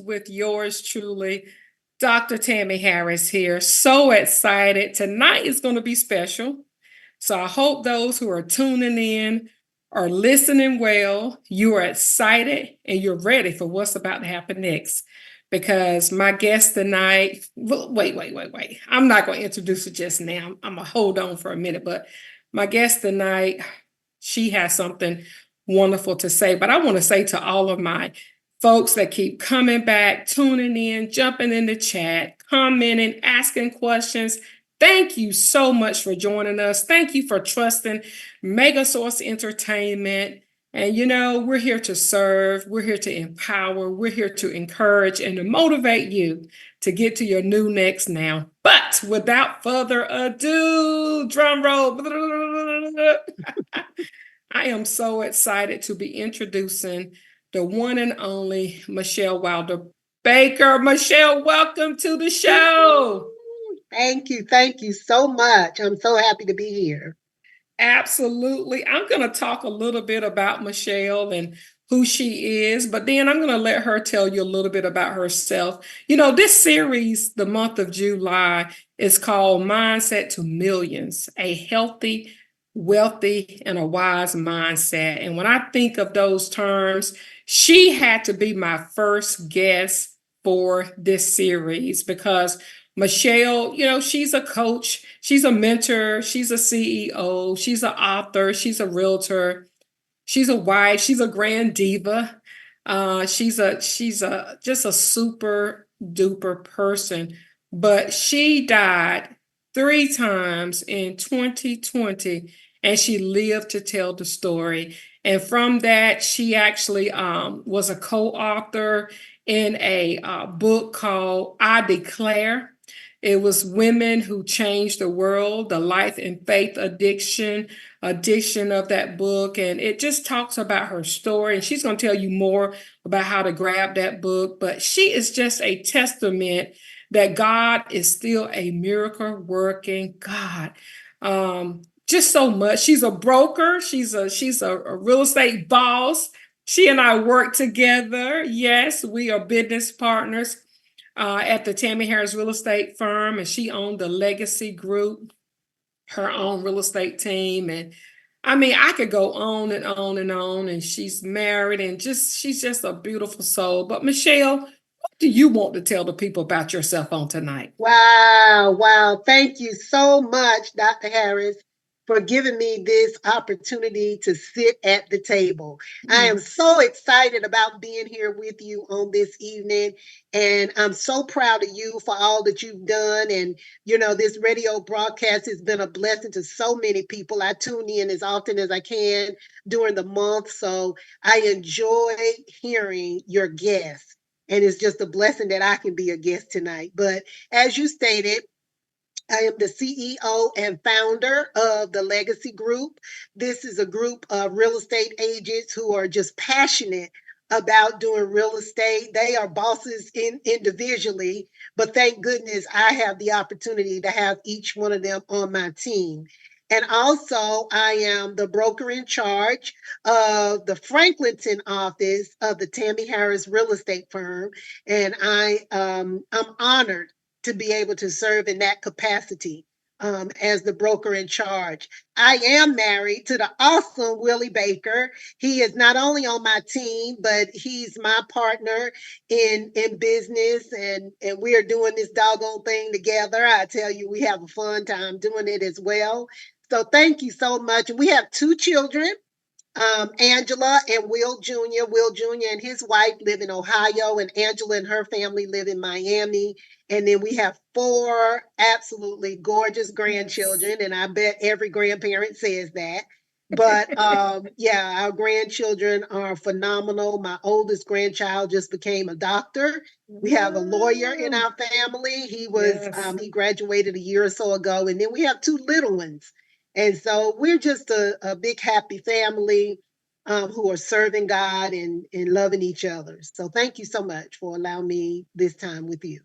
with yours truly, Dr. Tammie Harris here. So excited. Tonight is going to be special. So I hope those who are tuning in are listening well. You are excited and you're ready for what's about to happen next. Because my guest tonight, wait. I'm not going to introduce her just now. I'm going to hold on for a minute. But my guest tonight, she has something wonderful to say. But I want to say to all of my folks that keep coming back, tuning in, jumping in the chat, commenting, asking questions. Thank you so much for joining us. Thank you for trusting Megasource Entertainment. And we're here to serve, we're here to empower, we're here to encourage and to motivate you to get to your new next now. But without further ado, drum roll. I am so excited to be introducing the one and only Michelle Wilder Baker. Michelle, welcome to the show. Thank you. Thank you so much. I'm so happy to be here. Absolutely. I'm going to talk a little bit about Michelle and who she is, but then I'm going to let her tell you a little bit about herself. This series, the month of July, is called Mindset to Millions, a healthy, wealthy, and a wise mindset. And when I think of those terms, she had to be my first guest for this series because Michelle, she's a coach, she's a mentor, she's a CEO, she's an author, she's a realtor, she's a wife, she's a grand diva. She's just a super duper person. But she died 3 times in 2020, and she lived to tell the story. And from that, she actually was a co-author in a book called I Declare. It was Women Who Changed the World, the Life and Faith edition of that book. And it just talks about her story. And she's going to tell you more about how to grab that book. But she is just a testament that God is still a miracle working God. Just so much. She's a broker. She's a real estate boss. She and I work together. Yes, we are business partners at the Tammie Harris Real Estate Firm, and she owned the Legacy Group, her own real estate team. And I mean, I could go on and on and on. And she's married and she's just a beautiful soul. But Michelle, what do you want to tell the people about yourself on tonight? Wow. Wow. Thank you so much, Dr. Harris, for giving me this opportunity to sit at the table. I am so excited about being here with you on this evening. And I'm so proud of you for all that you've done. And, this radio broadcast has been a blessing to so many people. I tune in as often as I can during the month. So I enjoy hearing your guests. And it's just a blessing that I can be a guest tonight. But as you stated, I am the CEO and founder of the Legacy Group. This is a group of real estate agents who are just passionate about doing real estate. They are bosses individually, but thank goodness I have the opportunity to have each one of them on my team. And also, I am the broker in charge of the Franklinton office of the Tammie Harris Real Estate Firm. And I'm honored to be able to serve in that capacity as the broker in charge. I am married to the awesome Willie Baker. He is not only on my team, but he's my partner in business, and we are doing this doggone thing together. I tell you, we have a fun time doing it as well. So thank you so much. We have 2 children. Angela and Will Jr. Will Jr. and his wife live in Ohio, and Angela and her family live in Miami. And then we have 4 absolutely gorgeous grandchildren, and I bet every grandparent says that. But yeah, our grandchildren are phenomenal. My oldest grandchild just became a doctor. We have a lawyer in our family. He graduated a year or so ago, and then we have 2 little ones. And so we're just a big happy family who are serving God and loving each other. So thank you so much for allowing me this time with you.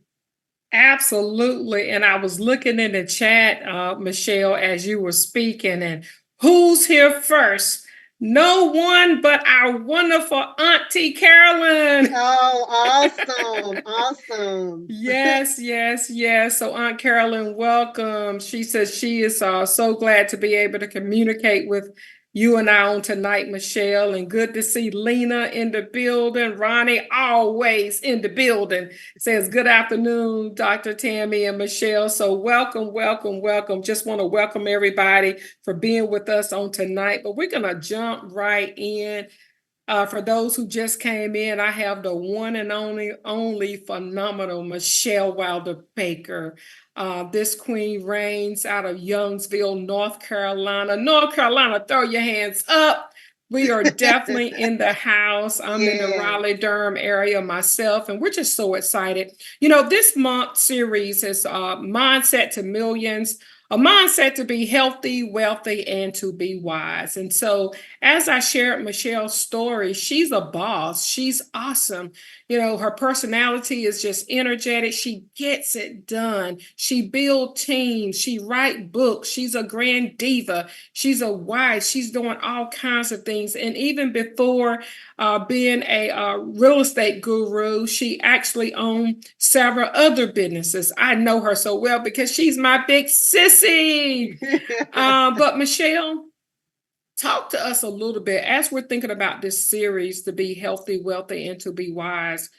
Absolutely. And I was looking in the chat, Michelle, as you were speaking, and who's here first? No one but our wonderful Auntie Carolyn. Oh, awesome. Awesome. Yes, yes, yes. So, Aunt Carolyn, welcome. She says she is so glad to be able to communicate with you and I on tonight, Michelle. And good to see Lena in the building. Ronnie, always in the building, says good afternoon, Dr. Tammie and Michelle. So, welcome, welcome, welcome. Just want to welcome everybody for being with us on tonight. But we're going to jump right in. For those who just came in, I have the one and only phenomenal Michelle Wilder Baker. This queen reigns out of Youngsville, North Carolina. North Carolina, throw your hands up. We are definitely in the house. I'm in the Yeah. Raleigh-Durham area myself, and we're just so excited. This month series is Mindset to Millions, a mindset to be healthy, wealthy, and to be wise. And so as I shared Michelle's story, she's a boss. She's awesome. Her personality is just energetic. She gets it done. She builds teams. She writes books. She's a grand diva. She's a wife. She's doing all kinds of things. And even before being a real estate guru, she actually owned several other businesses. I know her so well because she's my big sissy. But Michelle, talk to us a little bit as we're thinking about this series to be healthy, wealthy, and to be wise.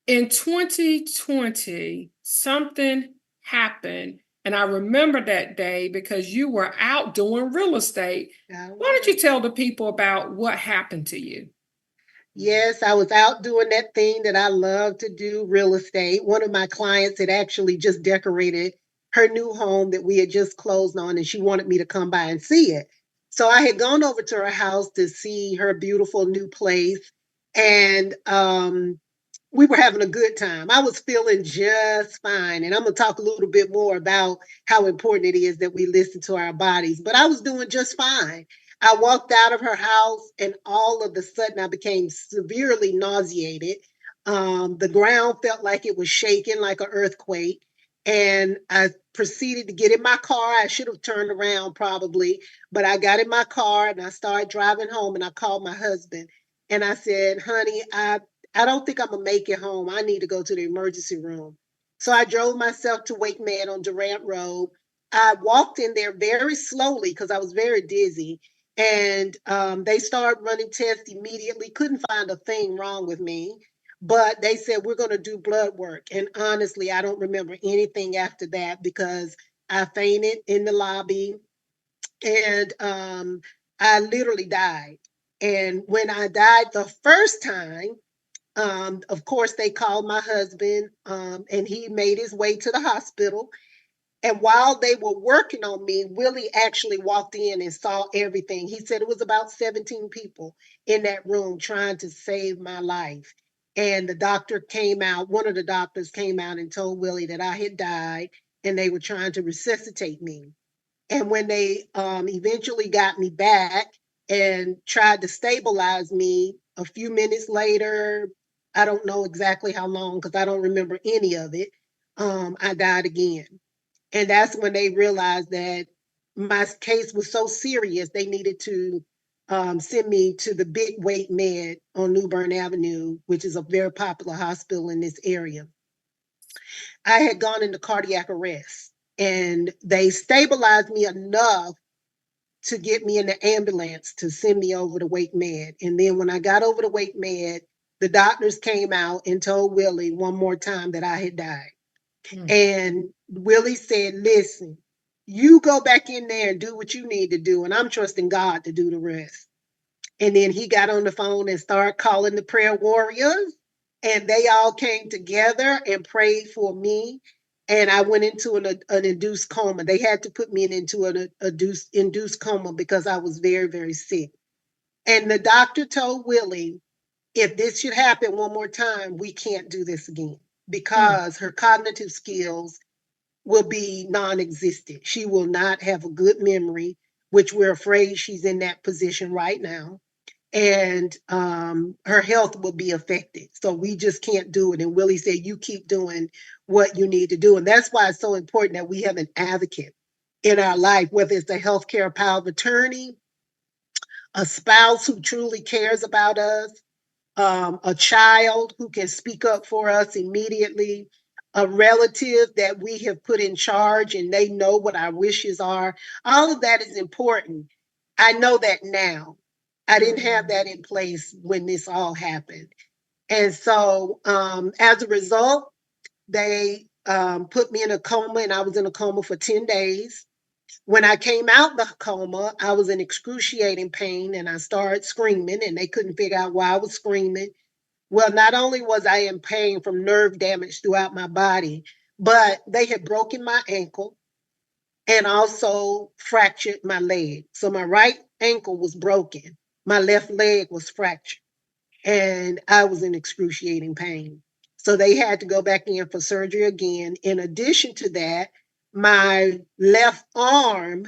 In 2020, something happened. And I remember that day because you were out doing real estate. Why don't you tell the people about what happened to you? Yes, I was out doing that thing that I love to do, real estate. One of my clients had actually just decorated her new home that we had just closed on, and she wanted me to come by and see it. So I had gone over to her house to see her beautiful new place, and we were having a good time. I was feeling just fine. And I'm going to talk a little bit more about how important it is that we listen to our bodies. But I was doing just fine. I walked out of her house, and all of a sudden, I became severely nauseated. The ground felt like it was shaking, like an earthquake. And I proceeded to get in my car. I should have turned around probably, but I got in my car and I started driving home. And I called my husband and I said, honey, I don't think I'm gonna make it home. I need to go to the emergency room. So I drove myself to Wake Med on Durant Road. I walked in there very slowly because I was very dizzy. And they started running tests immediately. Couldn't find a thing wrong with me. But they said, we're going to do blood work. And honestly, I don't remember anything after that because I fainted in the lobby and I literally died. And when I died the first time, of course, they called my husband, and he made his way to the hospital. And while they were working on me, Willie actually walked in and saw everything. He said it was about 17 people in that room trying to save my life. And the doctor came out, one of the doctors came out and told Willie that I had died and they were trying to resuscitate me. And when they eventually got me back and tried to stabilize me a few minutes later, I don't know exactly how long because I don't remember any of it, I died again. And that's when they realized that my case was so serious, they needed to send me to the Big Wake Med on New Bern Avenue, which is a very popular hospital in this area. I had gone into cardiac arrest and they stabilized me enough to get me in the ambulance to send me over to Wake Med. And then when I got over to Wake Med, the doctors came out and told Willie one more time that I had died. And Willie said, listen, you go back in there and do what you need to do. And I'm trusting God to do the rest. And then he got on the phone and started calling the prayer warriors. And they all came together and prayed for me. And I went into an induced coma. They had to put me into an induced coma because I was very, very sick. And the doctor told Willie, if this should happen one more time, we can't do this again because her cognitive skills will be non existent. She will not have a good memory, which we're afraid she's in that position right now, and her health will be affected. So we just can't do it. And Willie said, you keep doing what you need to do. And that's why it's so important that we have an advocate in our life, whether it's a healthcare power of attorney a spouse who truly cares about us, a child who can speak up for us immediately, a relative that we have put in charge and they know what our wishes are. All of that is important. I know that now. I didn't have that in place when this all happened. And so, as a result, they put me in a coma, and I was in a coma for 10 days. When I came out the coma, I was in excruciating pain and I started screaming, and they couldn't figure out why I was screaming. Well, not only was I in pain from nerve damage throughout my body, but they had broken my ankle and also fractured my leg. So my right ankle was broken, my left leg was fractured, and I was in excruciating pain. So they had to go back in for surgery again. In addition to that, my left arm,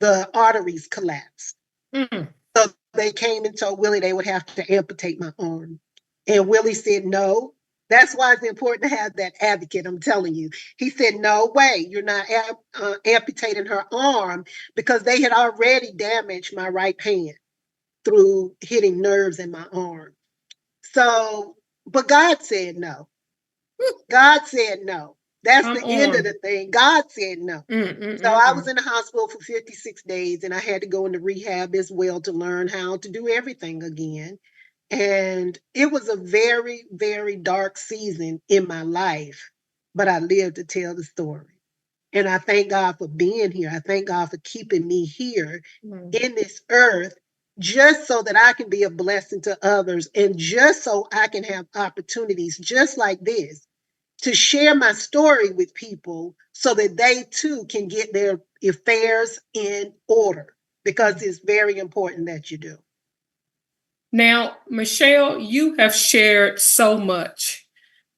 the arteries collapsed. Mm. So they came and told Willie they would have to amputate my arm. And Willie said, no. That's why it's important to have that advocate. I'm telling you. He said, no way, you're not amputating her arm, because they had already damaged my right hand through hitting nerves in my arm. So, but God said no. God said no. That's Come the end of on. the thing. God said no. Mm, mm, So mm, I was mm. in the hospital for 56 days, and I had to go into rehab as well to learn how to do everything again. And it was a very, very dark season in my life, but I lived to tell the story. And I thank God for being here. I thank God for keeping me here Mm. in this earth, just so that I can be a blessing to others, and just so I can have opportunities just like this to share my story with people so that they too can get their affairs in order, because it's very important that you do. Now, Michelle, you have shared so much.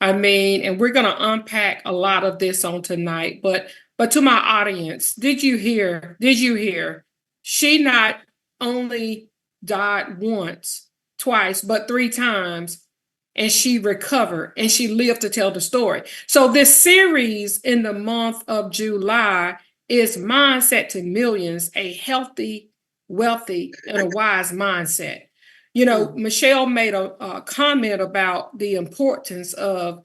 I mean, and we're going to unpack a lot of this on tonight, but to my audience, did you hear? Did you hear? She not only died once, twice, but three times, and she recovered and she lived to tell the story. So this series in the month of July is Mindset to Millions, a healthy, wealthy, and a wise mindset. You know, Mm. Michelle made a comment about the importance of,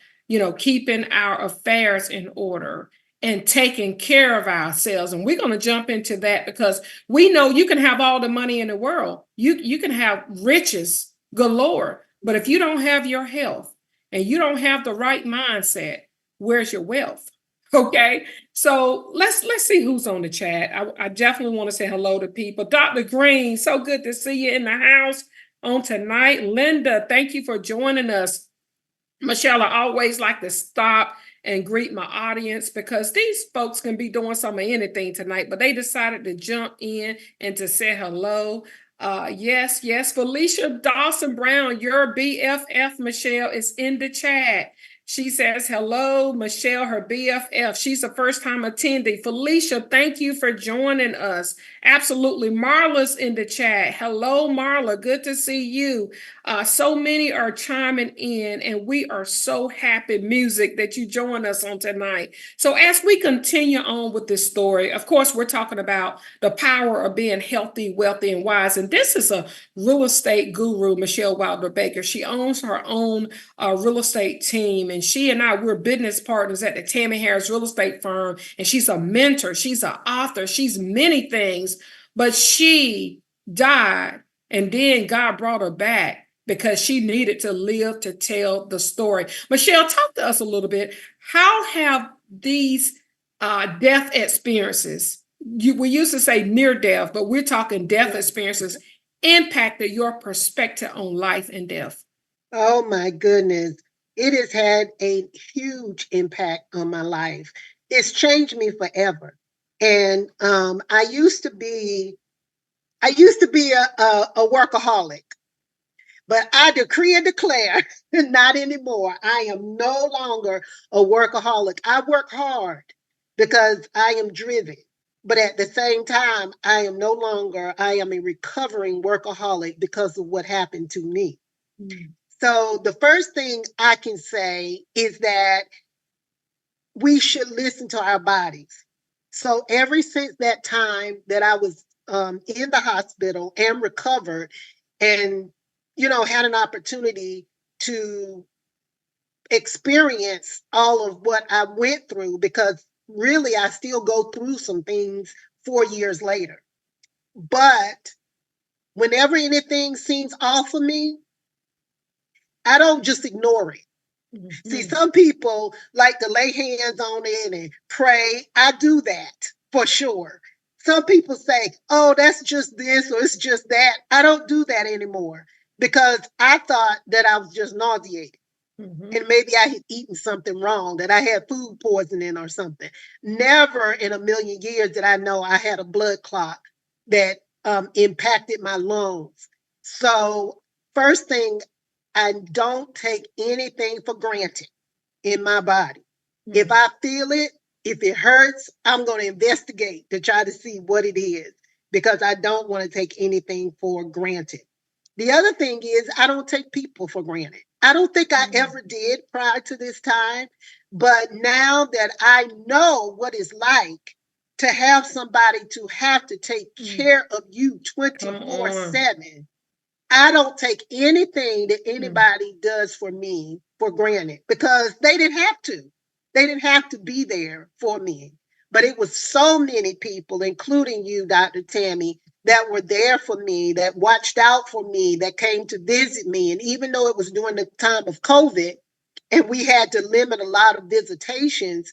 keeping our affairs in order and taking care of ourselves. And we're going to jump into that because we know you can have all the money in the world. You can have riches galore, but if you don't have your health and you don't have the right mindset, where's your wealth? Okay, so let's see who's on the chat. I definitely want to say hello to people. Dr. Green, so good to see you in the house on tonight. Linda, thank you for joining us. Michelle, I always like to stop and greet my audience because these folks can be doing some of anything tonight, but they decided to jump in and to say hello. Yes, yes. Felicia Dawson Brown, your BFF, Michelle, is in the chat. She says, hello, Michelle, her BFF. She's a first time attendee. Felicia, thank you for joining us. Absolutely. Marla's in the chat. Hello, Marla. Good to see you. So many are chiming in, and we are so happy, music, that you join us on tonight. So, as we continue on with this story, of course, we're talking about the power of being healthy, wealthy, and wise. And this is a real estate guru, Michelle Wilder Baker. She owns her own real estate team, and she and I, we're business partners at the Tammie Harris Real Estate Firm. And she's a mentor, she's an author, she's many things, but she died, and then God brought her back because she needed to live to tell the story. Michelle, talk to us a little bit. How have these death experiences, we used to say near death, but we're talking death experiences, impacted your perspective on life and death? Oh my goodness. It has had a huge impact on my life. It's changed me forever. And I used to be a workaholic. But I decree and declare, not anymore. I am no longer a workaholic. I work hard because I am driven. But at the same time, I am a recovering workaholic because of what happened to me. Mm. So the first thing I can say is that we should listen to our bodies. So ever since that time that I was in the hospital and recovered, and had an opportunity to experience all of what I went through, because really I still go through some things 4 years later. But whenever anything seems off of me, I don't just ignore it. See, some people like to lay hands on it and pray. I do that for sure. Some people say, oh, that's just this or it's just that. I don't do that anymore because I thought that I was just nauseated. And maybe I had eaten something wrong, that I had food poisoning or something. Never in a million years did I know I had a blood clot that impacted my lungs. So, first thing, I don't take anything for granted in my body. If I feel it, if it hurts, I'm going to investigate to try to see what it is, because I don't want to take anything for granted. The other thing is, I don't take people for granted. I don't think I ever did prior to this time, but now that I know what it's like to have somebody to have to take care of you 24/7, I don't take anything that anybody does for me for granted, because they didn't have to. They didn't have to be there for me. But it was so many people, including you, Dr. Tammie, that were there for me, that watched out for me, that came to visit me. And even though it was during the time of COVID and we had to limit a lot of visitations,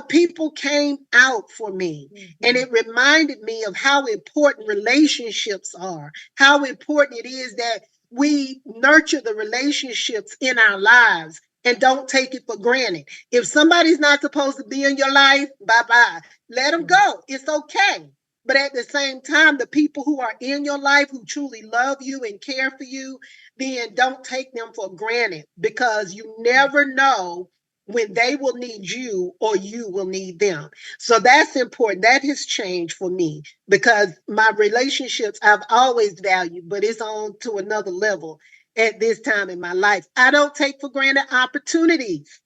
people came out for me. And it reminded me of how important relationships are, how important it is that we nurture the relationships in our lives and don't take it for granted. If somebody's not supposed to be in your life, bye bye. Let them go. It's okay. But at the same time, the people who are in your life, who truly love you and care for you, then don't take them for granted, because you never know when they will need you or you will need them. So that's important. That has changed for me, because my relationships I've always valued, but it's on to another level at this time in my life. I don't take for granted opportunities.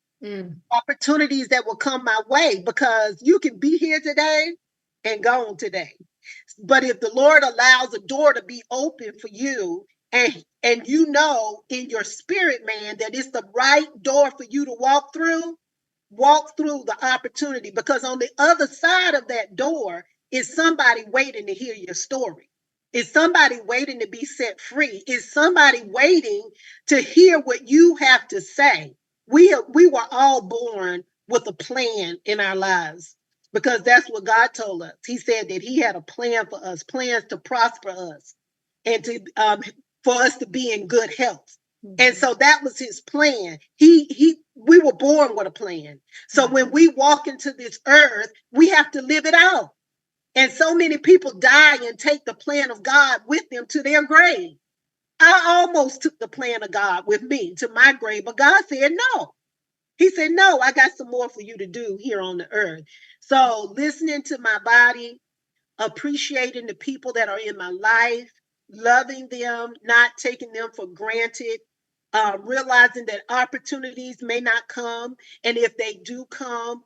Opportunities that will come my way, because you can be here today and gone today. But if the Lord allows a door to be open for you, and you know in your spirit, man, that it's the right door for you to walk through the opportunity, because on the other side of that door is somebody waiting to hear your story. Is somebody waiting to be set free? Is somebody waiting to hear what you have to say? We were all born with a plan in our lives, because that's what God told us. He said that He had a plan for us, plans to prosper us, and to for us to be in good health. And so that was His plan. We were born with a plan. So when we walk into this earth, we have to live it out. And so many people die and take the plan of God with them to their grave. I almost took the plan of God with me to my grave, but God said no. He said, no, I got some more for you to do here on the earth. So listening to my body, appreciating the people that are in my life, loving them, not taking them for granted, realizing that opportunities may not come. And if they do come,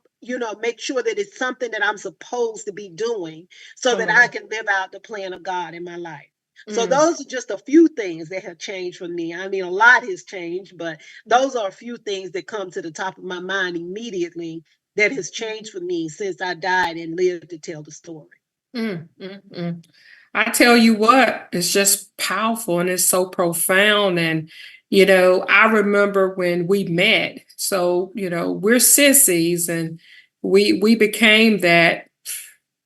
make sure that it's something that I'm supposed to be doing, so that I can live out the plan of God in my life. So those are just a few things that have changed for me. I mean, a lot has changed, but those are a few things that come to the top of my mind immediately that has changed for me since I died and lived to tell the story. Mm, mm, mm. I tell you what, it's just powerful and it's so profound. And, I remember when we met. So, we're sissies and we became that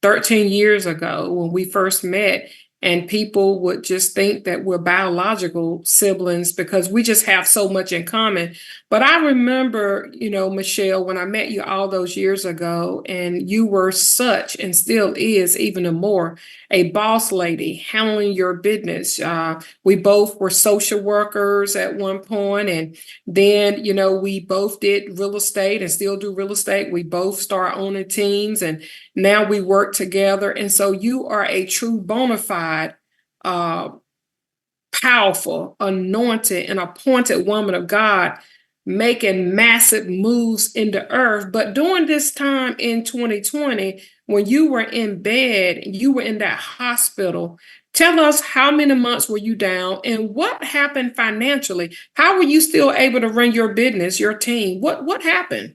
13 years ago when we first met, and people would just think that we're biological siblings because we just have so much in common. But I remember, Michelle, when I met you all those years ago, and you were such, and still is even more, a boss lady handling your business. We both were social workers at one point, and then, we both did real estate and still do real estate. We both start owning teams, and now we work together. And so you are a true bona fide, uh, powerful, anointed, and appointed woman of God making massive moves in the earth. But during this time in 2020, when you were in bed, you were in that hospital, tell us how many months were you down and what happened financially? How were you still able to run your business, your team? What happened?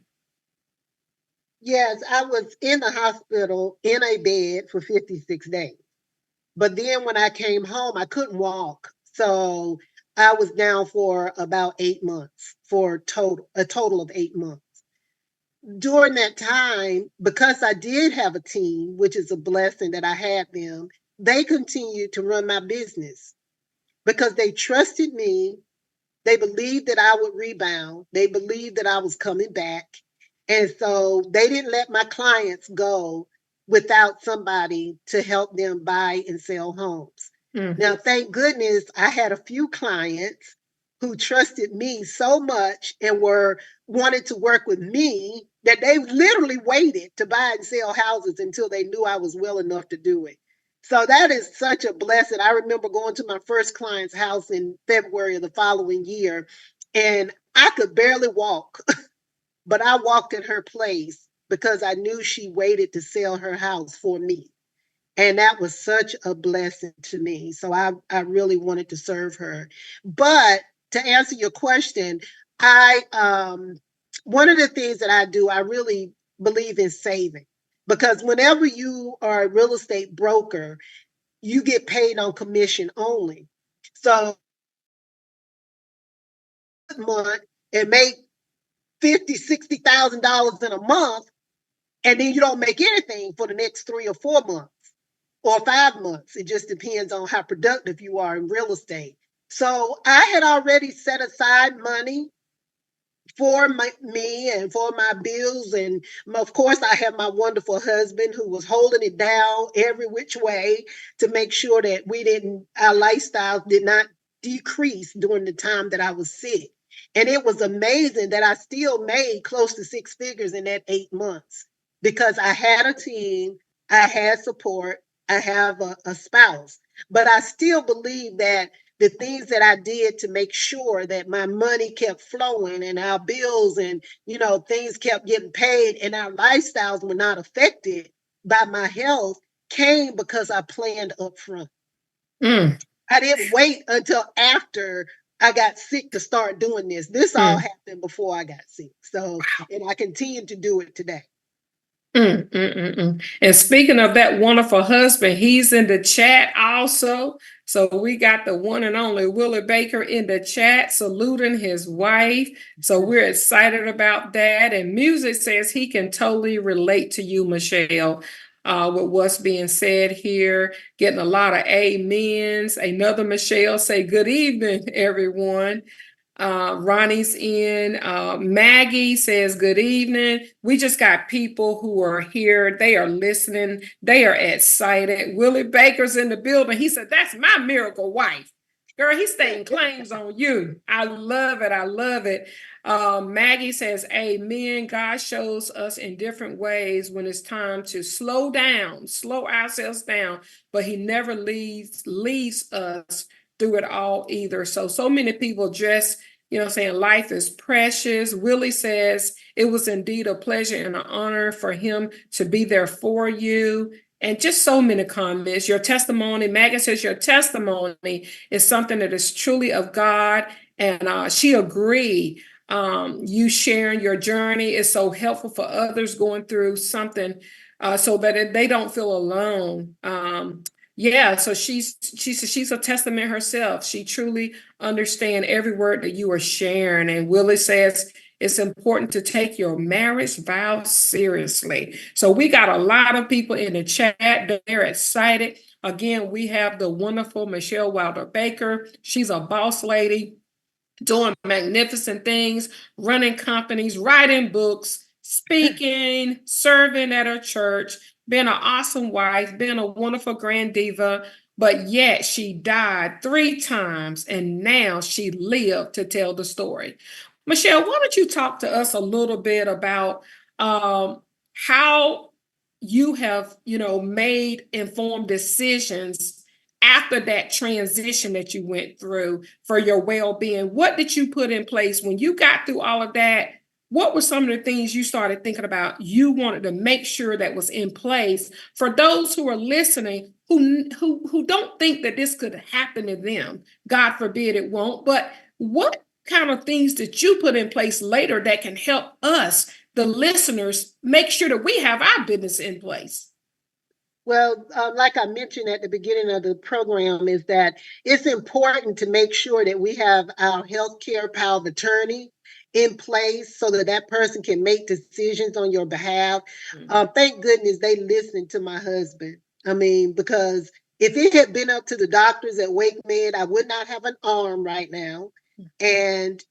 Yes, I was in the hospital in a bed for 56 days. But then when I came home, I couldn't walk. So I was down for about 8 months for a total of 8 months. During that time, because I did have a team, which is a blessing that I had them, they continued to run my business because they trusted me. They believed that I would rebound. They believed that I was coming back. And so they didn't let my clients go without somebody to help them buy and sell homes. Now, thank goodness I had a few clients who trusted me so much and were wanted to work with me that they literally waited to buy and sell houses until they knew I was well enough to do it. So that is such a blessing. I remember going to my first client's house in February of the following year, and I could barely walk, but I walked in her place because I knew she waited to sell her house for me. And that was such a blessing to me. So I really wanted to serve her. But to answer your question, I one of the things that I do, I really believe in saving because whenever you are a real estate broker, you get paid on commission only. So month and make 50, $60,000 in a month, and then you don't make anything for the next 3 or 4 months or 5 months. It just depends on how productive you are in real estate. So I had already set aside money for me and for my bills. And of course, I have my wonderful husband who was holding it down every which way to make sure that our lifestyles did not decrease during the time that I was sick. And it was amazing that I still made close to six figures in that 8 months because I had a team, I had support, I have a spouse. But I still believe that the things that I did to make sure that my money kept flowing and our bills and things kept getting paid and our lifestyles were not affected by my health came because I planned up front. Mm, I didn't wait until after I got sick to start doing this. This all mm. happened before I got sick. So, and I continue to do it today. And speaking of that wonderful husband, he's in the chat also. So we got the one and only Willie Baker in the chat saluting his wife. So we're excited about that. And Music says he can totally relate to you, Michelle, with what's being said here. Getting a lot of amens. Another Michelle say, good evening, everyone. Ronnie's in. Maggie says, good evening. We just got people who are here. They are listening. They are excited. Willie Baker's in the building. He said, that's my miracle wife. Girl, he's staying claims on you. I love it. I love it. Maggie says, amen. God shows us in different ways when it's time to slow down, slow ourselves down, but he never leaves us through it all either. So many people just, saying life is precious. Willie says it was indeed a pleasure and an honor for him to be there for you. And just so many comments. Your testimony, Megan says your testimony is something that is truly of God. And she agreed. You sharing your journey is so helpful for others going through something so that they don't feel alone. Yeah, so she's a testament herself. She truly understands every word that you are sharing. And Willie says it's important to take your marriage vows seriously. So we got a lot of people in the chat. They're excited. Again, we have the wonderful Michelle Wilder Baker. She's a boss lady doing magnificent things, running companies, writing books, speaking, serving at her church, being an awesome wife, being a wonderful grand diva. But yet she died 3 times and now she lived to tell the story. Michelle, why don't you talk to us a little bit about how you have, made informed decisions after that transition that you went through for your well-being? What did you put in place when you got through all of that? What were some of the things you started thinking about you wanted to make sure that was in place for those who are listening who don't think that this could happen to them? God forbid it won't. But what kind of things did you put in place later that can help us, the listeners, make sure that we have our business in place? Well, like I mentioned at the beginning of the program, is that it's important to make sure that we have our healthcare power of attorney in place so that that person can make decisions on your behalf. Thank goodness they listened to my husband. I mean, because if it had been up to the doctors at Wake Med, I would not have an arm right now. And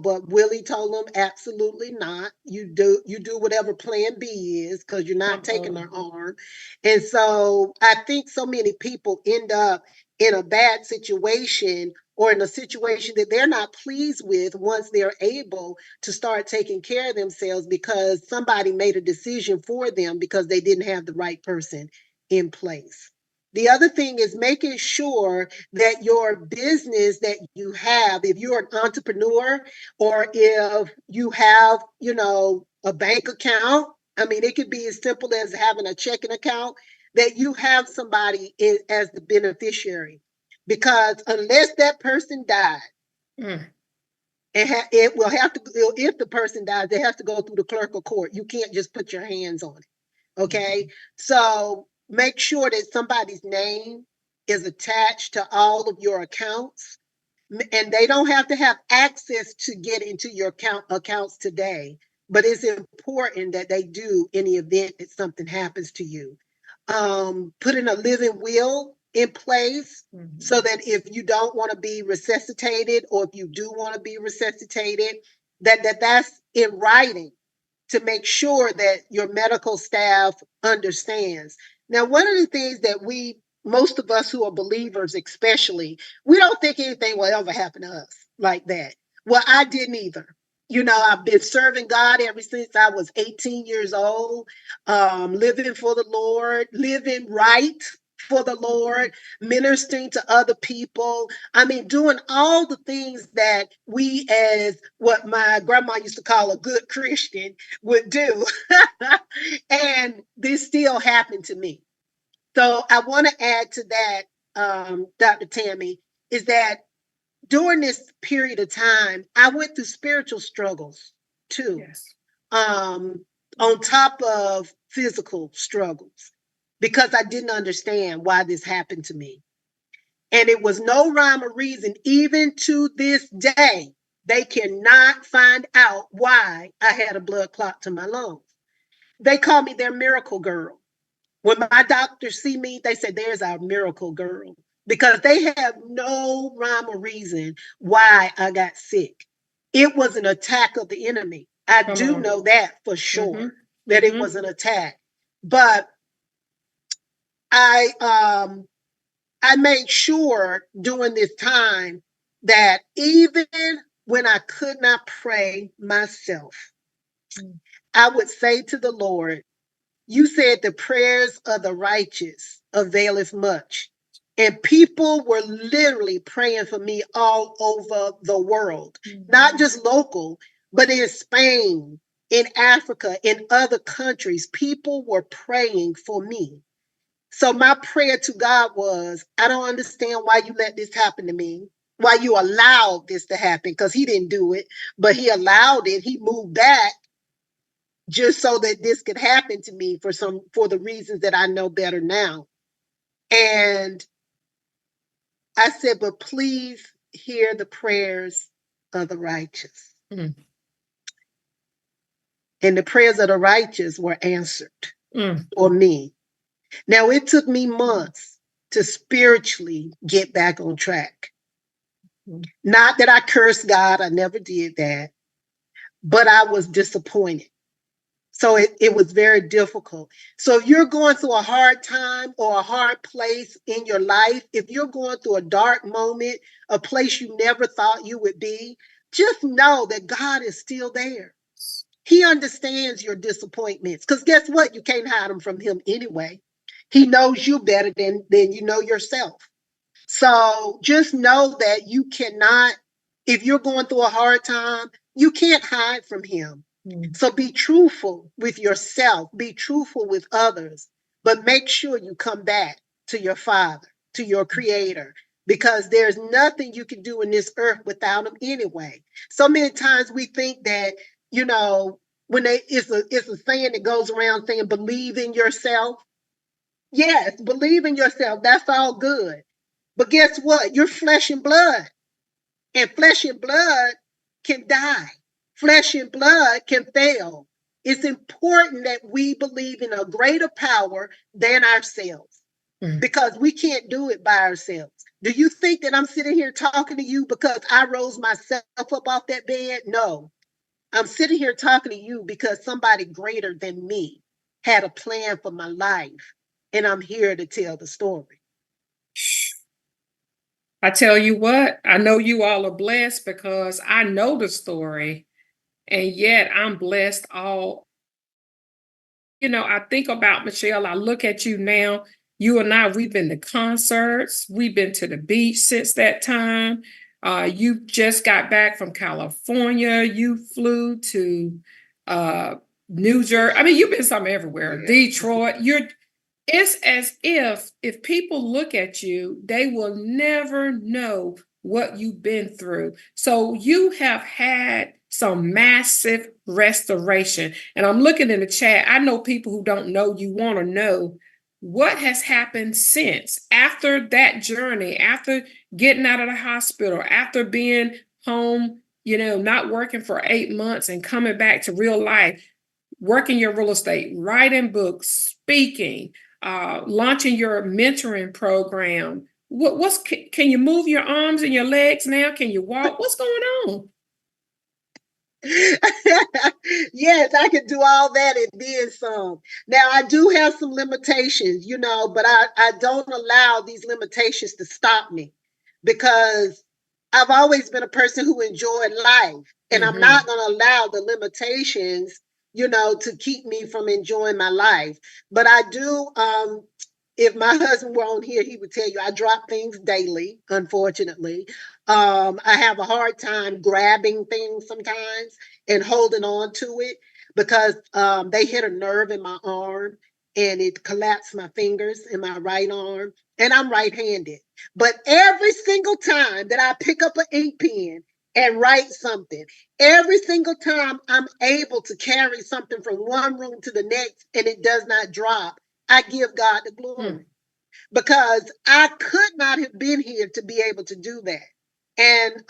but Willie told them absolutely not. You do whatever plan B is because you're not taking their arm. And so I think so many people end up in a bad situation or in a situation that they're not pleased with once they're able to start taking care of themselves because somebody made a decision for them because they didn't have the right person in place. The other thing is making sure that your business that you have, if you're an entrepreneur or if you have, a bank account, I mean, it could be as simple as having a checking account, that you have somebody as the beneficiary. Because unless that person died, Mm. it will have to, if the person dies, it has to go through the clerk of court. You can't just put your hands on it. Okay. Mm-hmm. So make sure that somebody's name is attached to all of your accounts. And they don't have to have access to get into your accounts today, but it's important that they do in the event that something happens to you. Putting a living will in place so that if you don't want to be resuscitated or if you do want to be resuscitated, that's in writing to make sure that your medical staff understands. Now, one of the things that most of us who are believers, especially, we don't think anything will ever happen to us like that. Well, I didn't either. I've been serving God ever since I was 18 years old, living for the Lord, living right for the Lord, ministering to other people. I mean, doing all the things that we, as what my grandma used to call a good Christian, would do. And this still happened to me. So I want to add to that, Dr. Tammie, is that during this period of time, I went through spiritual struggles too. Yes. On top of physical struggles, because I didn't understand why this happened to me. And it was no rhyme or reason. Even to this day, they cannot find out why I had a blood clot to my lungs. They call me their miracle girl. When my doctors see me, they say, there's our miracle girl, because they have no rhyme or reason why I got sick. It was an attack of the enemy. I do know that for sure, that it was an attack. But I made sure during this time that even when I could not pray myself, I would say to the Lord, you said the prayers of the righteous availeth much. And people were literally praying for me all over the world, not just local, but in Spain, in Africa, in other countries. People were praying for me. So my prayer to God was, I don't understand why you let this happen to me, why you allowed this to happen, because he didn't do it, but he allowed it. He moved back just so that this could happen to me for the reasons that I know better now. And I said, but please hear the prayers of the righteous. Mm. And the prayers of the righteous were answered for me. Now, it took me months to spiritually get back on track. Not that I cursed God, I never did that, but I was disappointed. So it was very difficult. So if you're going through a hard time or a hard place in your life, if you're going through a dark moment, a place you never thought you would be, just know that God is still there. He understands your disappointments, because guess what? You can't hide them from him anyway. He knows you better than you know yourself. So just know that you cannot, if you're going through a hard time, you can't hide from him. So be truthful with yourself, be truthful with others, but make sure you come back to your Father, to your Creator, because there's nothing you can do in this earth without him anyway. So many times we think that, you know, when it's a saying that goes around saying believe in yourself. Yes, believe in yourself. That's all good. But guess what? You're flesh and blood, and flesh and blood can die. Flesh and blood can fail. It's important that we believe in a greater power than ourselves, because we can't do it by ourselves. Do you think that I'm sitting here talking to you because I rose myself up off that bed? No. I'm sitting here talking to you because somebody greater than me had a plan for my life, and I'm here to tell the story. I tell you what, I know you all are blessed because I know the story, and yet I'm blessed all. I think about Michelle, I look at you now. You and I, we've been to concerts, we've been to the beach since that time. You just got back from California, you flew to New Jersey. I mean, you've been somewhere everywhere. Yeah. Detroit. It's as if people look at you, they will never know what you've been through. So you have had some massive restoration. And I'm looking in the chat. I know people who don't know you want to know what has happened since, after that journey, after getting out of the hospital, after being home, not working for 8 months and coming back to real life, working your real estate, writing books, speaking, launching your mentoring program. Can you move your arms and your legs now? Can you walk? What's going on? Yes, I can do all that and then some. Now, I do have some limitations, but I don't allow these limitations to stop me, because I've always been a person who enjoyed life, and I'm not going to allow the limitations, to keep me from enjoying my life. But I do, if my husband were on here, he would tell you I drop things daily, unfortunately. I have a hard time grabbing things sometimes and holding on to it, because they hit a nerve in my arm and it collapsed my fingers in my right arm. And I'm right-handed. But every single time that I pick up an ink pen and write something, every single time I'm able to carry something from one room to the next and it does not drop, I give God the glory. Because I could not have been here to be able to do that. And,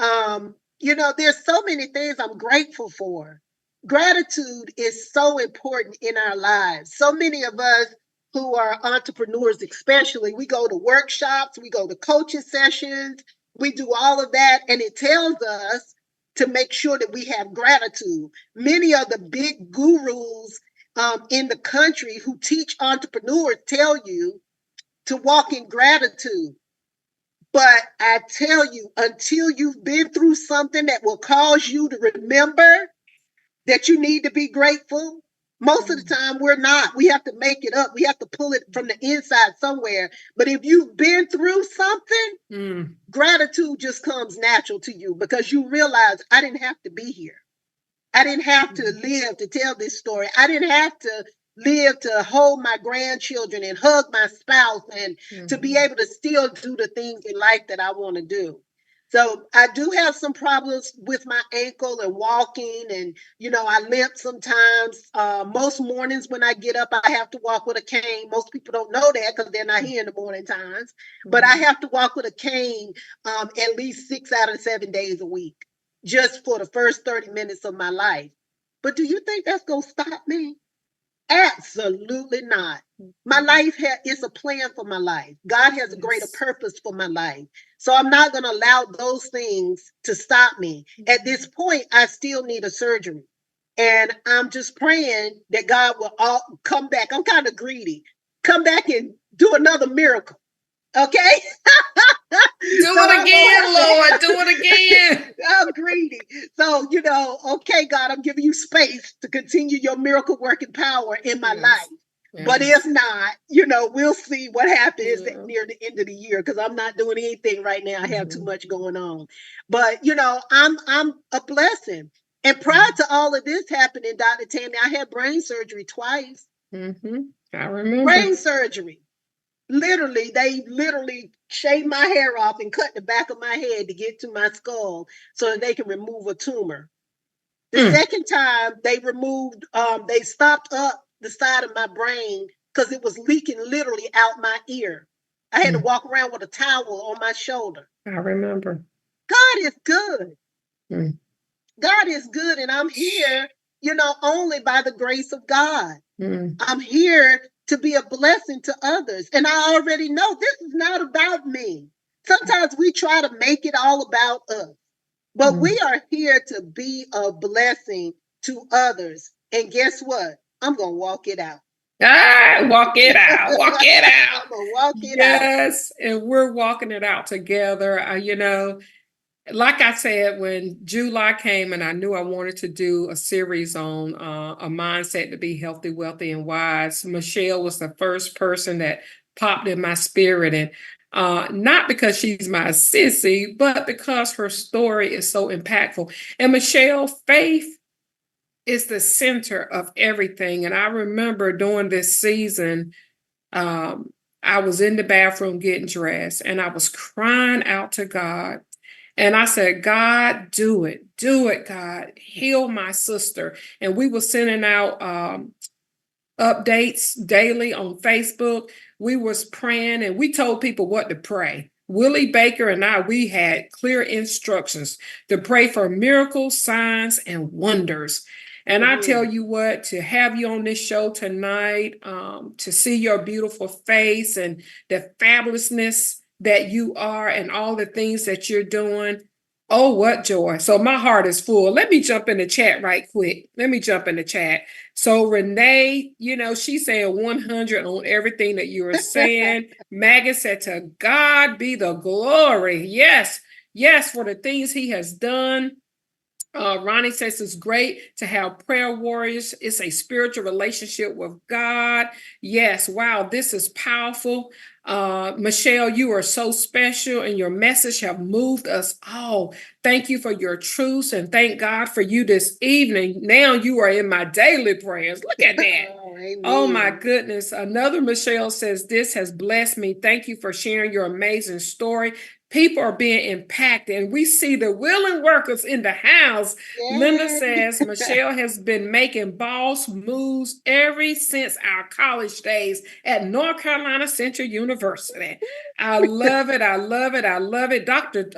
there's so many things I'm grateful for. Gratitude is so important in our lives. So many of us who are entrepreneurs, especially, we go to workshops, we go to coaching sessions, we do all of that, and it tells us to make sure that we have gratitude. Many of the big gurus in the country who teach entrepreneurs tell you to walk in gratitude. But I tell you, until you've been through something that will cause you to remember that you need to be grateful, most of the time we're not. We have to make it up. We have to pull it from the inside somewhere. But if you've been through something, gratitude just comes natural to you, because you realize I didn't have to be here. I didn't have to live to tell this story. I didn't have to live to hold my grandchildren and hug my spouse and to be able to still do the things in life that I want to do. So I do have some problems with my ankle and walking, and I limp sometimes. Most mornings when I get up, I have to walk with a cane. Most people don't know that because they're not here in the morning times, but I have to walk with a cane at least 6 out of 7 days a week, just for the first 30 minutes of my life. But do you think that's going to stop me? Absolutely not. My life is a plan for my life. God has a greater purpose for my life. So I'm not going to allow those things to stop me. At this point, I still need a surgery. And I'm just praying that God will come back. I'm kind of greedy. Come back and do another miracle. Okay? Do it again, Lord. Do it again. I'm greedy. So, okay, God, I'm giving you space to continue your miracle working power in my life. But if Yes. not, we'll see what happens Yeah. near the end of the year because I'm not doing anything right now. I have too Mhm. much going on. But I'm a blessing. And prior Mhm. to all of this happening, Dr. Tammie, I had brain surgery twice. Mhm. I remember. Brain surgery. Literally, they literally shaved my hair off and cut the back of my head to get to my skull so that they can remove a tumor. The Mm. second time they stopped up the side of my brain because it was leaking literally out my ear. I had to Mm. walk around with a towel on my shoulder. I remember. God is good. Mm. God is good, and I'm here, only by the grace of God. Mm. I'm here to be a blessing to others. And I already know this is not about me. Sometimes we try to make it all about us. But we Mm. are here to be a blessing to others. And guess what? I'm going to walk it out. Ah, walk it out. Walk it out. I'm going to walk it out. Yes, and we're walking it out together. Like I said, when July came and I knew I wanted to do a series on a mindset to be healthy, wealthy, and wise, Michelle was the first person that popped in my spirit. And not because she's my sissy, but because her story is so impactful. And Michelle, faith is the center of everything. And I remember during this season, um, I was in the bathroom getting dressed and I was crying out to God. And I said, God, do it, God, heal my sister. And we were sending out updates daily on Facebook. We was praying and we told people what to pray. Willie Baker and I, we had clear instructions to pray for miracles, signs, and wonders. And I tell Mm-hmm. you what, to have you on this show tonight, to see your beautiful face and the fabulousness that you are and all the things that you're doing. Oh, what joy. So my heart is full. Let me jump in the chat right quick. Let me jump in the chat. So Renee, she's saying 100 on everything that you were saying. Maggie said, to God be the glory. Yes, yes, for the things he has done. Ronnie says it's great to have prayer warriors. It's a spiritual relationship with God. Yes, wow, this is powerful. Michelle, you are so special and your message have moved us all. Thank you for your truths and thank God for you this evening. Now you are in my daily prayers. Look at that. Oh, Oh my amen. goodness. Another Michelle says, this has blessed me. Thank you for sharing your amazing story. People are being impacted, and we see the willing workers in the house. Linda Yay. says Michelle has been making boss moves ever since our college days at North Carolina Central University. I love it. I love it. I love it. Dr.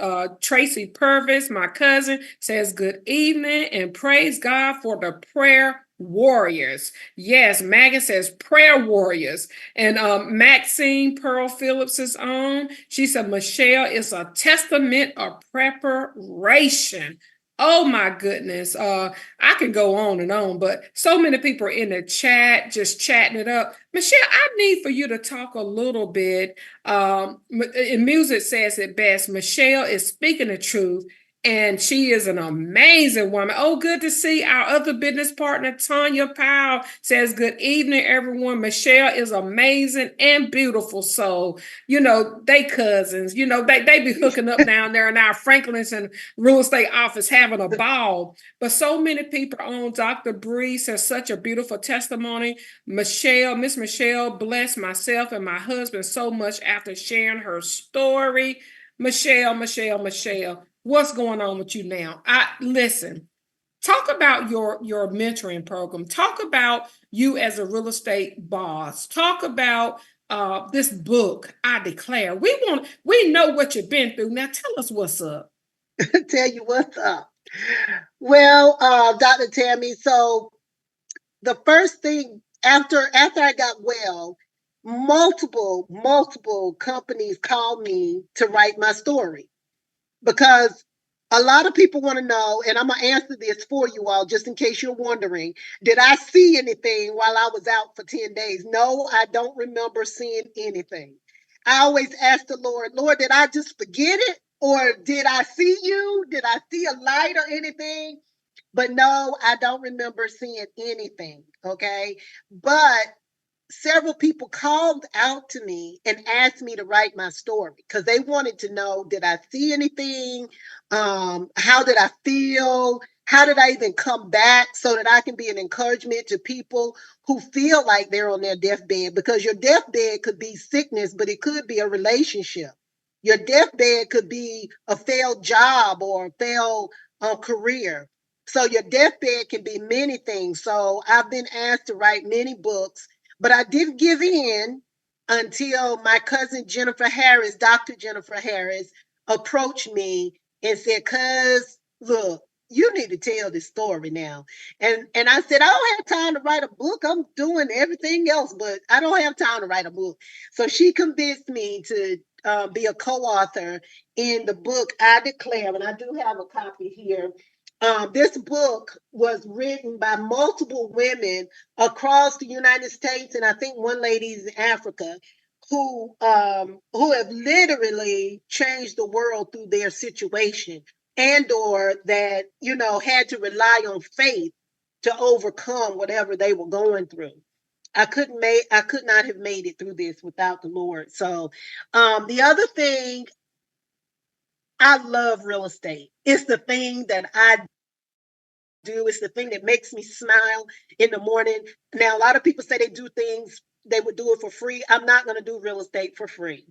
Tracy Purvis, my cousin, says good evening and praise God for the prayer warriors. Yes, Megan says prayer warriors. And Maxine Pearl Phillips is on. She said, Michelle is a testament of preparation. Oh my goodness. I can go on and on, but so many people are in the chat just chatting it up. Michelle, I need for you to talk a little bit. And music says it best. Michelle is speaking the truth and she is an amazing woman. Oh, good to see our other business partner, Tanya Powell, says, good evening, everyone. Michelle is amazing and beautiful. So, they cousins, they be hooking up down there in our Franklinton real estate office having a ball. But so many people on. Dr. Bree says such a beautiful testimony. Miss Michelle blessed myself and my husband so much after sharing her story. Michelle, what's going on with you now? I listen. Talk about your mentoring program. Talk about you as a real estate boss. Talk about this book. I declare. We know what you've been through. Now tell us what's up. Tell you what's up. Well, Dr. Tammie, so the first thing after I got well, multiple companies called me to write my story because a lot of people want to know, and I'm gonna answer this for you all just in case you're wondering. Did I see anything while I was out for 10 days? No, I don't remember seeing anything. I always ask the Lord, Lord, did I just forget it? Or did I see you? Did I see a light or anything? But no, I don't remember seeing anything. Okay. But several people called out to me and asked me to write my story because they wanted to know, did I see anything? How did I feel? How did I even come back so that I can be an encouragement to people who feel like they're on their deathbed? Because your deathbed could be sickness, but it could be a relationship. Your deathbed could be a failed job or a failed career. So your deathbed can be many things. So I've been asked to write many books, but I didn't give in until my cousin Jennifer Harris, Dr. Jennifer Harris, approached me and said, "Cuz, look, you need to tell this story now." And I said, "I don't have time to write a book. I'm doing everything else, but I don't have time to write a book." So she convinced me to be a co-author in the book I Declare, and I do have a copy here. This book was written by multiple women across the United States, and I think one lady's in Africa, who have literally changed the world through their situation, and or that had to rely on faith to overcome whatever they were going through. I could not have made it through this without the Lord. So the other thing, I love real estate. It's the thing that I do. It's the thing that makes me smile in the morning. Now, a lot of people say they do things, they would do it for free. I'm not going to do real estate for free.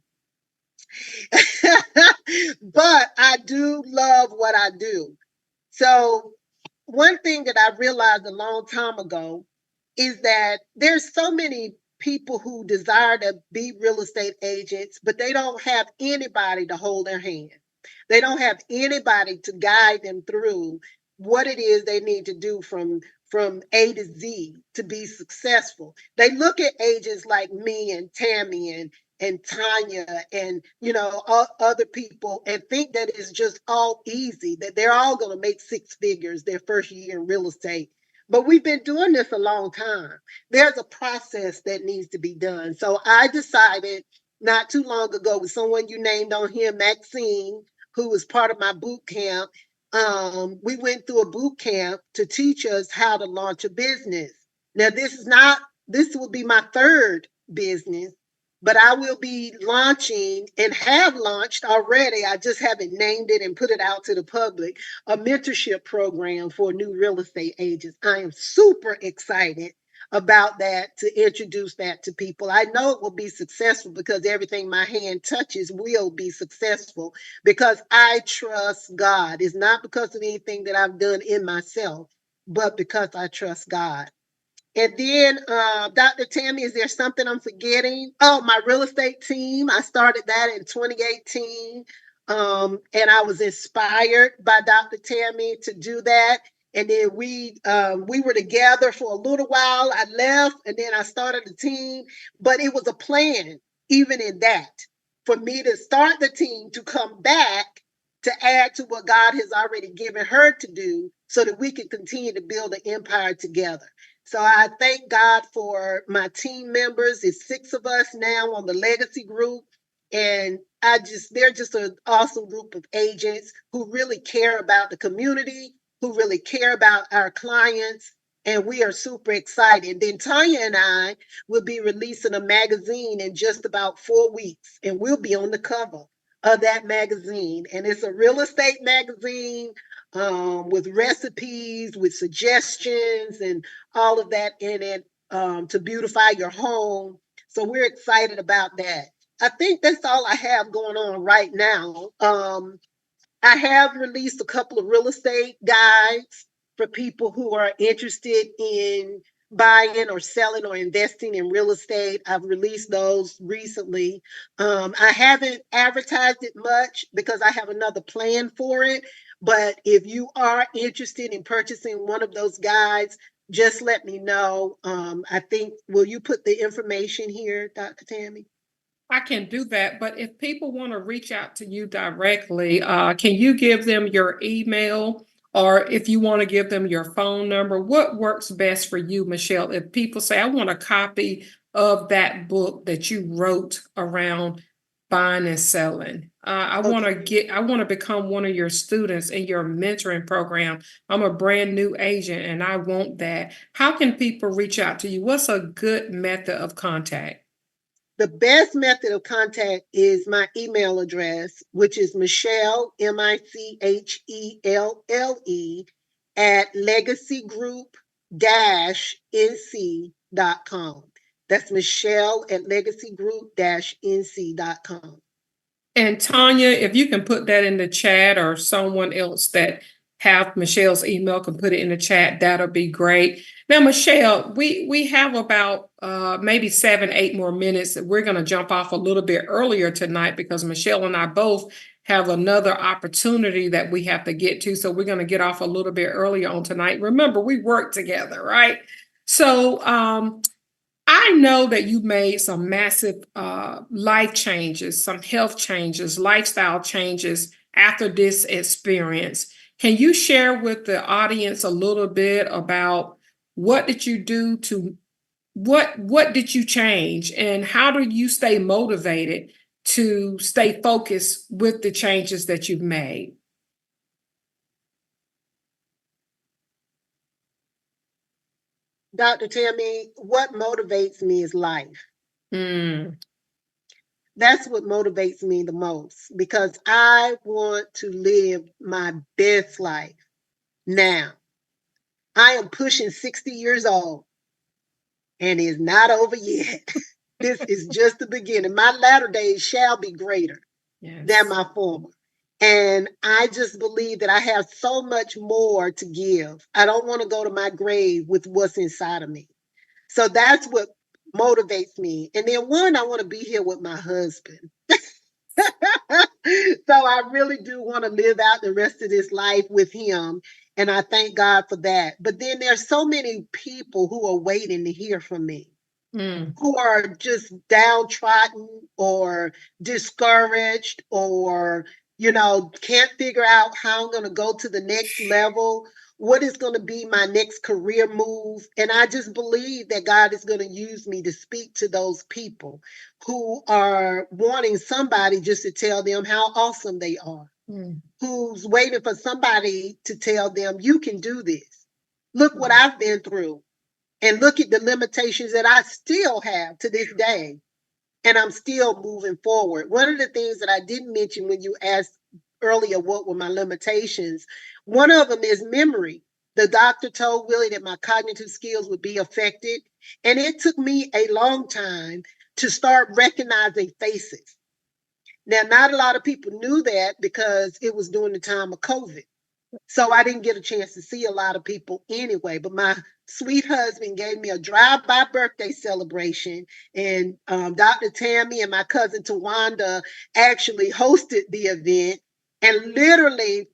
But I do love what I do. So, one thing that I realized a long time ago is that there's so many people who desire to be real estate agents, but they don't have anybody to hold their hand. They don't have anybody to guide them through what it is they need to do from A to Z to be successful. They look at agents like me and Tammie and Tanya and other people and think that it's just all easy, that they're all going to make six figures their first year in real estate. But we've been doing this a long time. There's a process that needs to be done. So I decided not too long ago with someone you named on here, Maxine, who was part of my boot camp. We went through a boot camp to teach us how to launch a business. Now, this will be my third business, but I will be launching and have launched already. I just haven't named it and put it out to the public, a mentorship program for new real estate agents. I am super excited about that, to introduce that to people. I know it will be successful because everything my hand touches will be successful because I trust God. It's not because of anything that I've done in myself, but because I trust God. And then, Dr. Tammie, is there something I'm forgetting? Oh, my real estate team. I started that in 2018. And I was inspired by Dr. Tammie to do that. And then we were together for a little while. I left and then I started a team, but it was a plan, even in that, for me to start the team to come back to add to what God has already given her to do so that we can continue to build an empire together. So I thank God for my team members. It's six of us now on the legacy group. And they're just an awesome group of agents who really care about the community, who really care about our clients. And we are super excited. Then Tanya and I will be releasing a magazine in just about 4 weeks, and we'll be on the cover of that magazine. And it's a real estate magazine with recipes, with suggestions, and all of that in it to beautify your home. So we're excited about that. I think that's all I have going on right now. I have released a couple of real estate guides for people who are interested in buying or selling or investing in real estate. I've released those recently. I haven't advertised it much because I have another plan for it. But if you are interested in purchasing one of those guides, just let me know. I think, will you put the information here, Dr. Tammie? I can do that, but if people want to reach out to you directly, can you give them your email or if you want to give them your phone number? What works best for you, Michelle? If people say, I want a copy of that book that you wrote around buying and selling. I want to Okay. I want to become one of your students in your mentoring program. I'm a brand new agent and I want that. How can people reach out to you? What's a good method of contact? The best method of contact is my email address, which is Michelle, Michelle, at legacygroup-nc.com. That's Michelle at legacygroup-nc.com. And Tanya, if you can put that in the chat or someone else that have Michelle's email can put it in the chat, that'll be great. Now, Michelle, we have about maybe 7, 8 more minutes. We're going to jump off a little bit earlier tonight because Michelle and I both have another opportunity that we have to get to. So we're going to get off a little bit earlier on tonight. Remember, we work together, right? So I know that you made some massive life changes, some health changes, lifestyle changes after this experience. Can you share with the audience a little bit about what did you do to what did you change and how do you stay motivated to stay focused with the changes that you've made? Dr. Tammie, what motivates me is life. Mm, That's what motivates me the most because I want to live my best life now. I am pushing 60 years old and it's not over yet. This is just the beginning. My latter days shall be greater than yes. my former. And I just believe that I have so much more to give. I don't want to go to my grave with what's inside of me. So that's what motivates me. And then one, I want to be here with my husband. So I really do want to live out the rest of this life with him. And I thank God for that. But then there's so many people who are waiting to hear from me, Mm, who are just downtrodden or discouraged or, can't figure out how I'm going to go to the next level, what is going to be my next career move. And I just believe that God is going to use me to speak to those people who are wanting somebody just to tell them how awesome they are, mm, who's waiting for somebody to tell them, you can do this. Look what mm, I've been through and look at the limitations that I still have to this day. And I'm still moving forward. One of the things that I didn't mention when you asked earlier what were my limitations, one of them is memory. The doctor told Willie that my cognitive skills would be affected. And it took me a long time to start recognizing faces. Now, not a lot of people knew that because it was during the time of COVID. So I didn't get a chance to see a lot of people anyway. But my sweet husband gave me a drive-by birthday celebration, and Dr. Tammie and my cousin Tawanda actually hosted the event. And literally,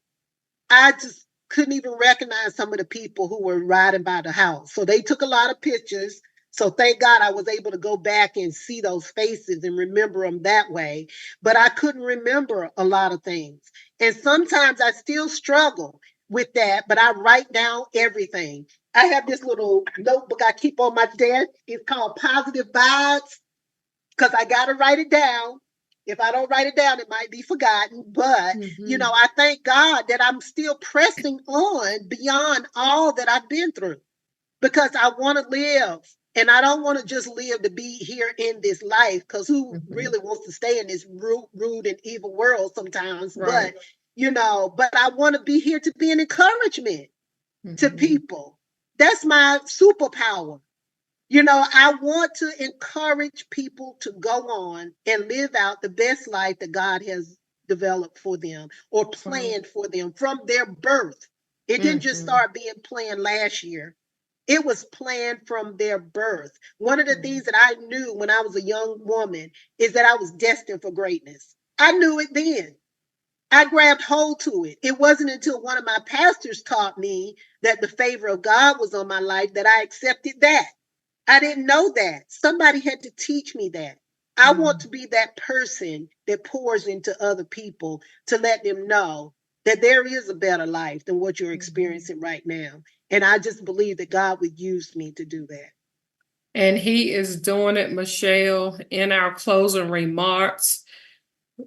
I just couldn't even recognize some of the people who were riding by the house. So they took a lot of pictures. So thank God I was able to go back and see those faces and remember them that way. But I couldn't remember a lot of things. And sometimes I still struggle with that, but I write down everything. I have this little notebook I keep on my desk. It's called Positive Vibes because I got to write it down. If I don't write it down, it might be forgotten. But, mhm, I thank God that I'm still pressing on beyond all that I've been through because I want to live. And I don't want to just live to be here in this life because who mhm. really wants to stay in this rude and evil world sometimes? Right. But I want to be here to be an encouragement to Mhm. people. That's my superpower. I want to encourage people to go on and live out the best life that God has developed for them or Wow. planned for them from their birth. It didn't just Mhm. start being planned last year. It was planned from their birth. One of the Mhm. things that I knew when I was a young woman is that I was destined for greatness. I knew it then. I grabbed hold to it. It wasn't until one of my pastors taught me that the favor of God was on my life that I accepted that. I didn't know that. Somebody had to teach me that. I want Mm, to be that person that pours into other people to let them know that there is a better life than what you're mhm. experiencing right now. And I just believe that God would use me to do that. And he is doing it, Michelle, in our closing remarks.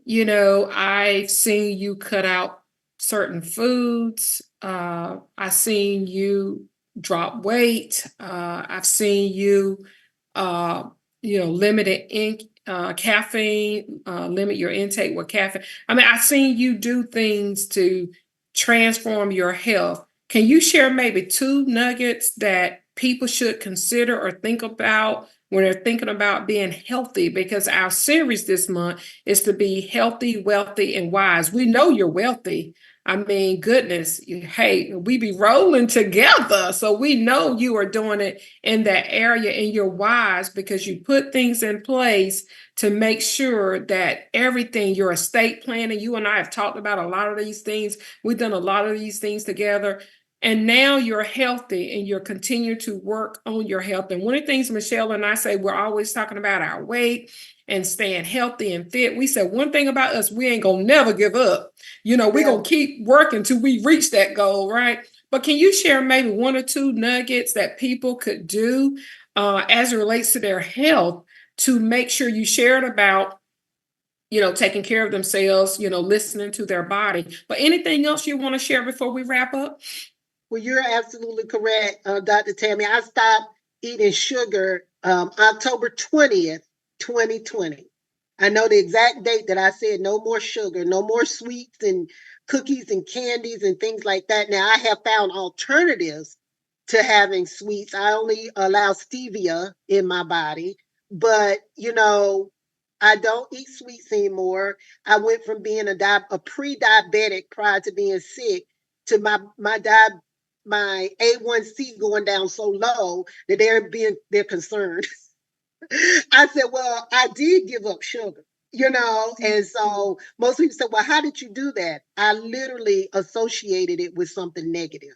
I've seen you cut out certain foods. I've seen you drop weight. I've seen you, uh, limit caffeine, limit your intake with caffeine. I mean, I've seen you do things to transform your health. Can you share maybe two nuggets that people should consider or think about when they're thinking about being healthy? Because our series this month is to be healthy, wealthy, and wise. We know you're wealthy. I mean, goodness, hey, we be rolling together. So we know you are doing it in that area, and you're wise because you put things in place to make sure that everything, your estate planning, you and I have talked about a lot of these things. We've done a lot of these things together. And now you're healthy and you're continuing to work on your health. And one of the things Michelle and I say, we're always talking about our weight and staying healthy and fit. We said one thing about us, we ain't gonna never give up. We're gonna keep working till we reach that goal, right? But can you share maybe one or two nuggets that people could do as it relates to their health to make sure you share it about, taking care of themselves, listening to their body. But anything else you want to share before we wrap up? Well, you're absolutely correct, Dr. Tammie. I stopped eating sugar October 20th, 2020. I know the exact date that I said no more sugar, no more sweets and cookies and candies and things like that. Now, I have found alternatives to having sweets. I only allow stevia in my body, but I don't eat sweets anymore. I went from being a pre-diabetic prior to being sick to my A1C going down so low that they're concerned. I said, well, I did give up sugar, and so most people said, well, how did you do that? I literally associated it with something negative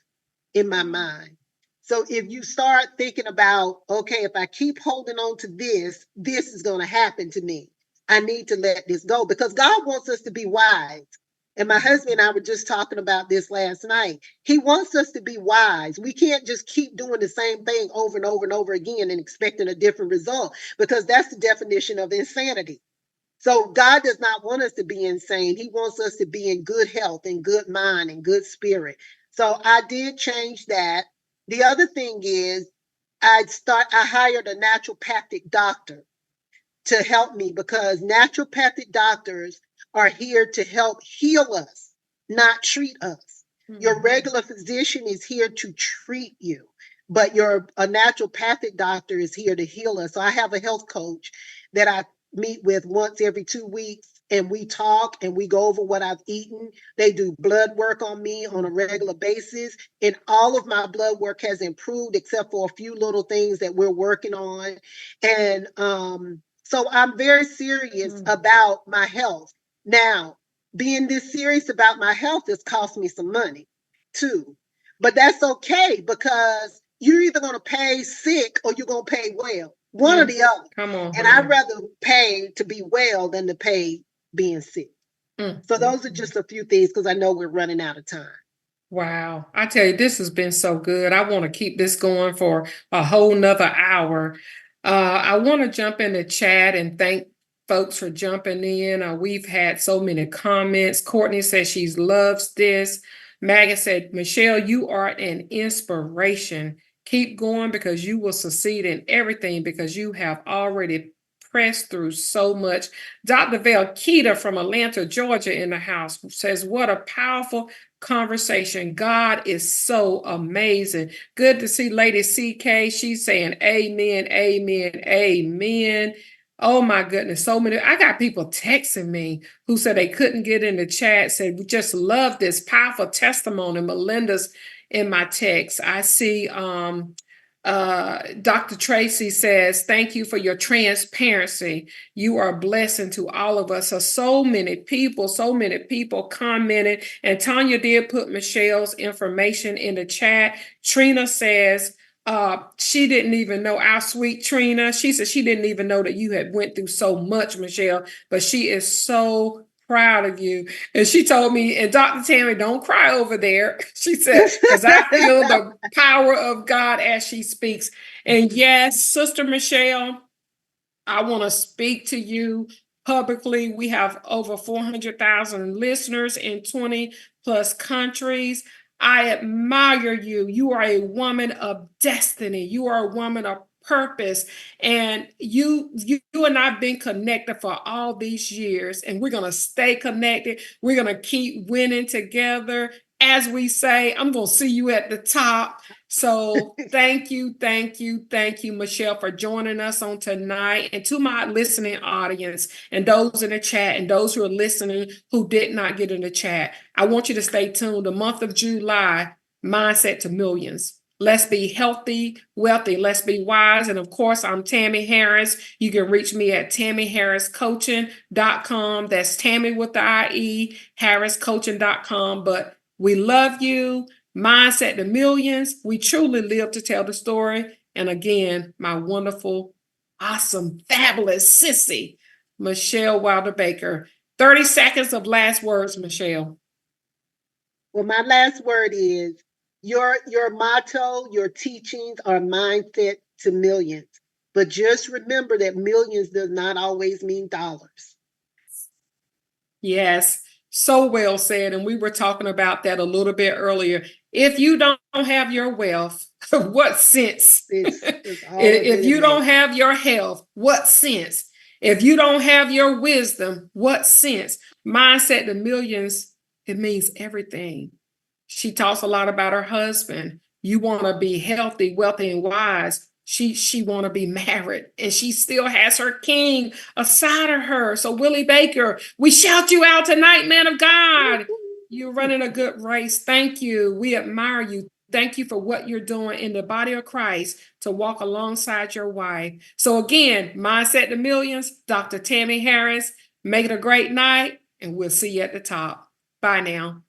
in my mind. So if you start thinking about, okay, if I keep holding on to this is going to happen to me. I need to let this go because God wants us to be wise. And my husband and I were just talking about this last night. He wants us to be wise. We can't just keep doing the same thing over and over and over again and expecting a different result because that's the definition of insanity. So God does not want us to be insane. He wants us to be in good health and good mind and good spirit. So I did change that. The other thing is I hired a naturopathic doctor to help me because naturopathic doctors are here to help heal us, not treat us. Mm-hmm. Your regular physician is here to treat you, but a naturopathic doctor is here to heal us. So I have a health coach that I meet with once every 2 weeks, and we talk and we go over what I've eaten. They do blood work on me on a regular basis, and all of my blood work has improved except for a few little things that we're working on. And so I'm very serious about my health. Now, being this serious about my health has cost me some money too. But that's okay because you're either going to pay sick or you're going to pay well. One or the other. Come on. And I'd rather pay to be well than to pay being sick. So those are just a few things because I know we're running out of time. Wow. I tell you, this has been so good. I want to keep this going for a whole nother hour. I want to jump in the chat and thank folks for jumping in. We've had so many comments. Courtney says she loves this. Maggie said, Michelle, you are an inspiration. Keep going because you will succeed in everything because you have already pressed through so much. Dr. Velkeeta from Atlanta, Georgia in the house says, what a powerful conversation. God is so amazing. Good to see Lady CK. She's saying amen, amen, amen. Oh my goodness, so many. I got people texting me who said they couldn't get in the chat, said, we just love this powerful testimony. Melinda's in my text. I see Dr. Tracy says, thank you for your transparency. You are a blessing to all of us. So many people commented. And Tanya did put Michelle's information in the chat. Trina says, she didn't even know, our sweet Trina. She said she didn't even know that you had went through so much, Michelle, but she is so proud of you. And she told me, and Dr. Tammie, don't cry over there. She said, because I feel the power of God as she speaks. And yes, Sister Michelle, I want to speak to you publicly. We have over 400,000 listeners in 20 plus countries. I admire you. You are a woman of destiny. You are a woman of purpose. And you and I've been connected for all these years, and we're gonna stay connected. We're gonna keep winning together. As we say, I'm gonna see you at the top. So thank you, thank you, thank you, Michelle, for joining us on tonight. And to my listening audience and those in the chat and those who are listening who did not get in the chat, I want you to stay tuned. The month of July, Mindset to Millions. Let's be healthy, wealthy, let's be wise. And of course, I'm Tammie Harris. You can reach me at TammieHarrisCoaching.com. That's Tammie with the IE, HarrisCoaching.com. But we love you. Mindset to Millions. We truly live to tell the story. And again, my wonderful, awesome, fabulous sissy, Michelle Wilder Baker. 30 seconds of last words, Michelle. Well, my last word is your motto, your teachings are mindset to millions. But just remember that millions does not always mean dollars. Yes, so well said. And we were talking about that a little bit earlier. If you don't have your wealth, what sense? If you don't have your health, what sense? If you don't have your wisdom, what sense? Mindset to Millions, it means everything. She talks a lot about her husband. You want to be healthy, wealthy, and wise. She want to be married, and she still has her king aside of her. So Willie Baker, we shout you out tonight, man of God. You're running a good race. Thank you. We admire you. Thank you for what you're doing in the body of Christ to walk alongside your wife. So again, Mindset to Millions, Dr. Tammie Harris. Make it a great night, and we'll see you at the top. Bye now.